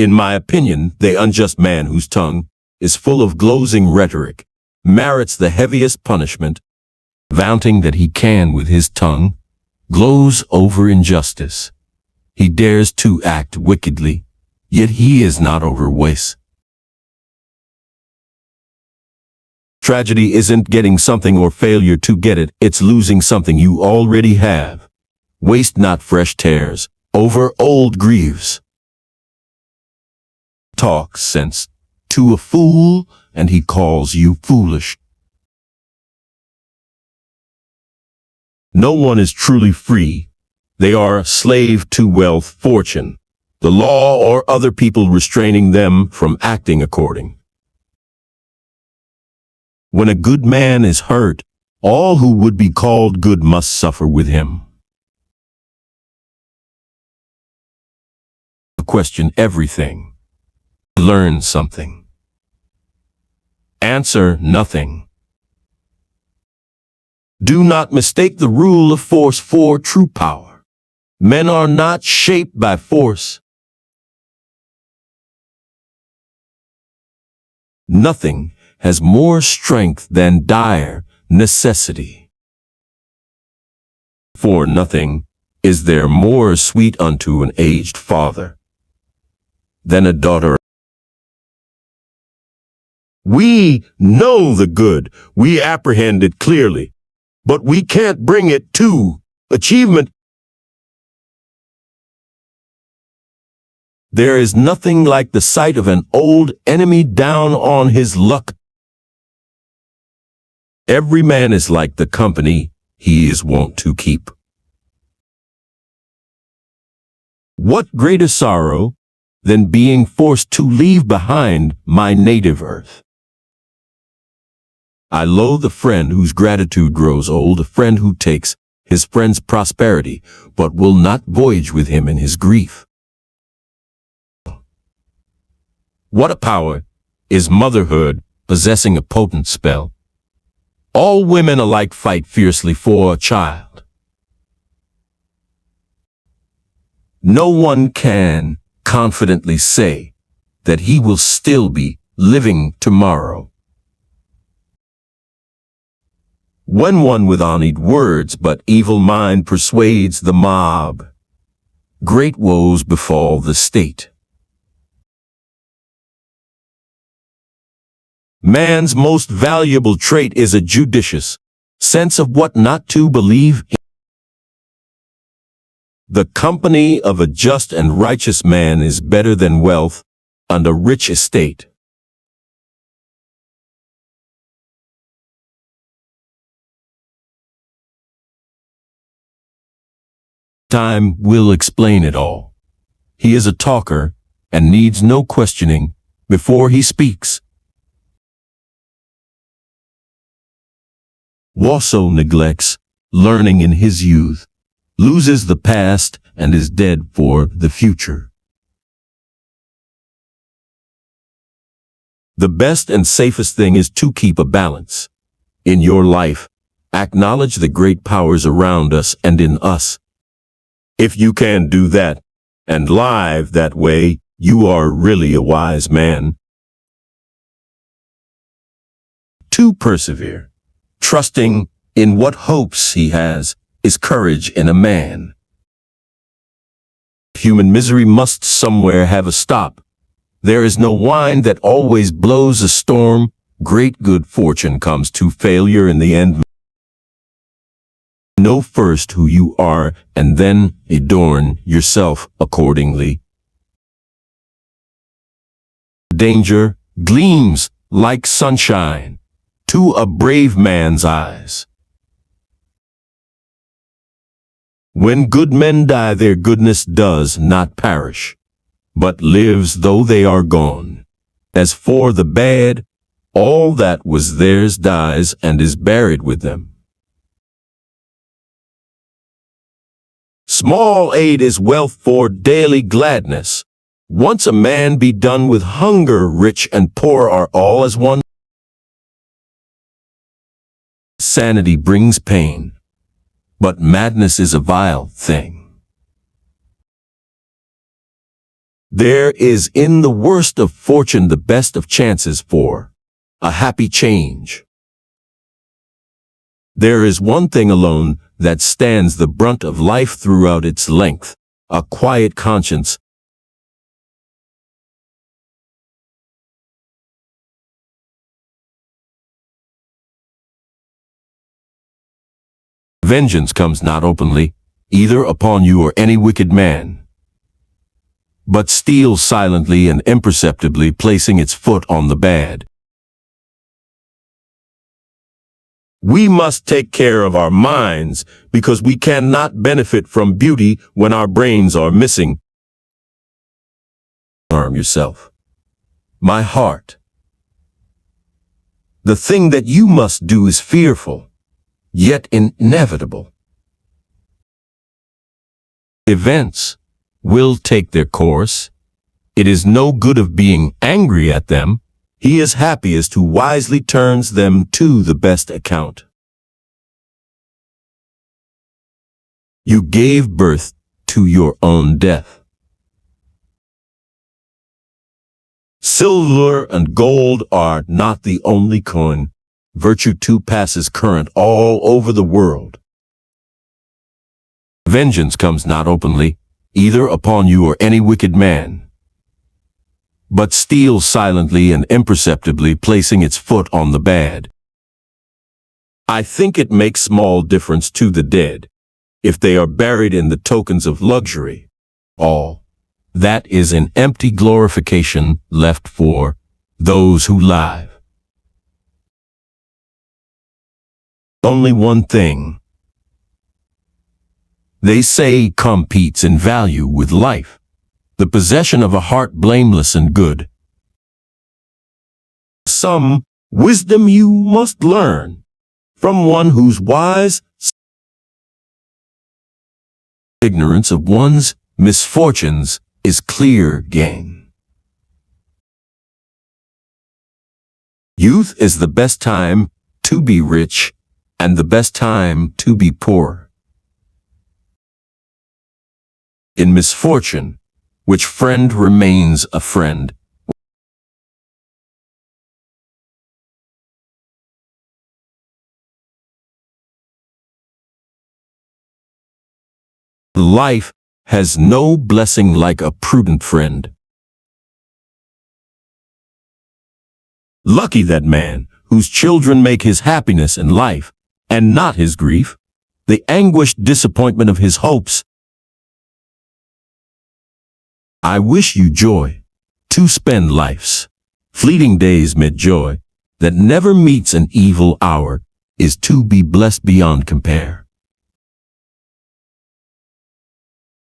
In my opinion, the unjust man whose tongue is full of glozing rhetoric merits the heaviest punishment, vaunting that he can with his tongue gloze over injustice. He dares to act wickedly, yet he is not overwise. Tragedy isn't getting something or failure to get it, it's losing something you already have. Waste not fresh tears over old griefs. Talk sense to a fool, and he calls you foolish. No one is truly free. They are a slave to wealth, fortune, the law, or other people restraining them from acting according. When a good man is hurt, all who would be called good must suffer with him. Question everything. Learn something. Answer nothing. Do not mistake the rule of force for true power. Men are not shaped by force. Nothing has more strength than dire necessity. For nothing is there more sweet unto an aged father than a daughter. We know the good, we apprehend it clearly, but we can't bring it to achievement. There is nothing like the sight of an old enemy down on his luck. Every man is like the company he is wont to keep. What greater sorrow than being forced to leave behind my native earth? I loathe a friend whose gratitude grows old, a friend who takes his friend's prosperity, but will not voyage with him in his grief. What a power is motherhood, possessing a potent spell. All women alike fight fiercely for a child. No one can confidently say that he will still be living tomorrow. When one with honeyed words but evil mind persuades the mob, great woes befall the state. Man's most valuable trait is a judicious sense of what not to believe in. The company of a just and righteous man is better than wealth and a rich estate. Time will explain it all. He is a talker and needs no questioning before he speaks. Whoso neglects learning in his youth loses the past and is dead for the future. The best and safest thing is to keep a balance. In your life, acknowledge the great powers around us and in us. If you can do that and live that way, you are really a wise man. To persevere, trusting in what hopes he has, is courage in a man. Human misery must somewhere have a stop. There is no wind that always blows a storm. Great good fortune comes to failure in the end. Know first who you are, and then adorn yourself accordingly. Danger gleams like sunshine to a brave man's eyes. When good men die, their goodness does not perish, but lives though they are gone. As for the bad, all that was theirs dies and is buried with them. Small aid is wealth for daily gladness. Once a man be done with hunger, rich and poor are all as one. Sanity brings pain, but madness is a vile thing. There is in the worst of fortune the best of chances for a happy change. There is one thing alone that stands the brunt of life throughout its length, a quiet conscience. Vengeance comes not openly, either upon you or any wicked man, but steals silently and imperceptibly, placing its foot on the bad. We must take care of our minds because we cannot benefit from beauty when our brains are missing. Arm yourself. My heart. The thing that you must do is fearful, yet inevitable. Events will take their course. It is no good of being angry at them. He is happiest who wisely turns them to the best account. You gave birth to your own death. Silver and gold are not the only coin. Virtue too passes current all over the world. Vengeance comes not openly, either upon you or any wicked man, but steals silently and imperceptibly, placing its foot on the bad. I think it makes small difference to the dead, if they are buried in the tokens of luxury. All that is an empty glorification left for those who live. Only one thing, they say, competes in value with life: the possession of a heart blameless and good. Some wisdom you must learn from one who's wise. Ignorance of one's misfortunes is clear gain. Youth is the best time to be rich and the best time to be poor. In misfortune, which friend remains a friend? Life has no blessing like a prudent friend. Lucky that man whose children make his happiness in life, and not his grief, the anguished disappointment of his hopes. I wish you joy to spend life's fleeting days mid joy that never meets an evil hour is to be blessed beyond compare.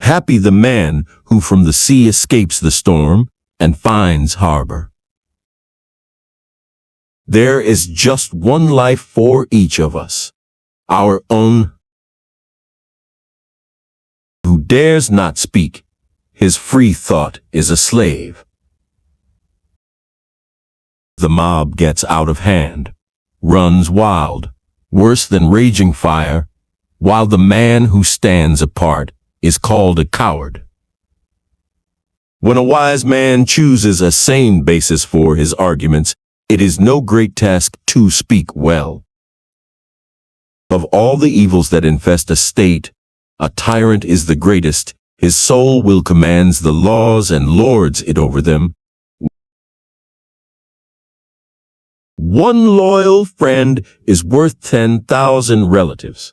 Happy the man who from the sea escapes the storm and finds harbor. There is just one life for each of us, our own. Who dares not speak, his free thought is a slave. The mob gets out of hand, runs wild, worse than raging fire, while the man who stands apart is called a coward. When a wise man chooses a sane basis for his arguments, it is no great task to speak well. Of all the evils that infest a state, a tyrant is the greatest. His sole will commands the laws and lords it over them. One loyal friend is worth 10,000 relatives.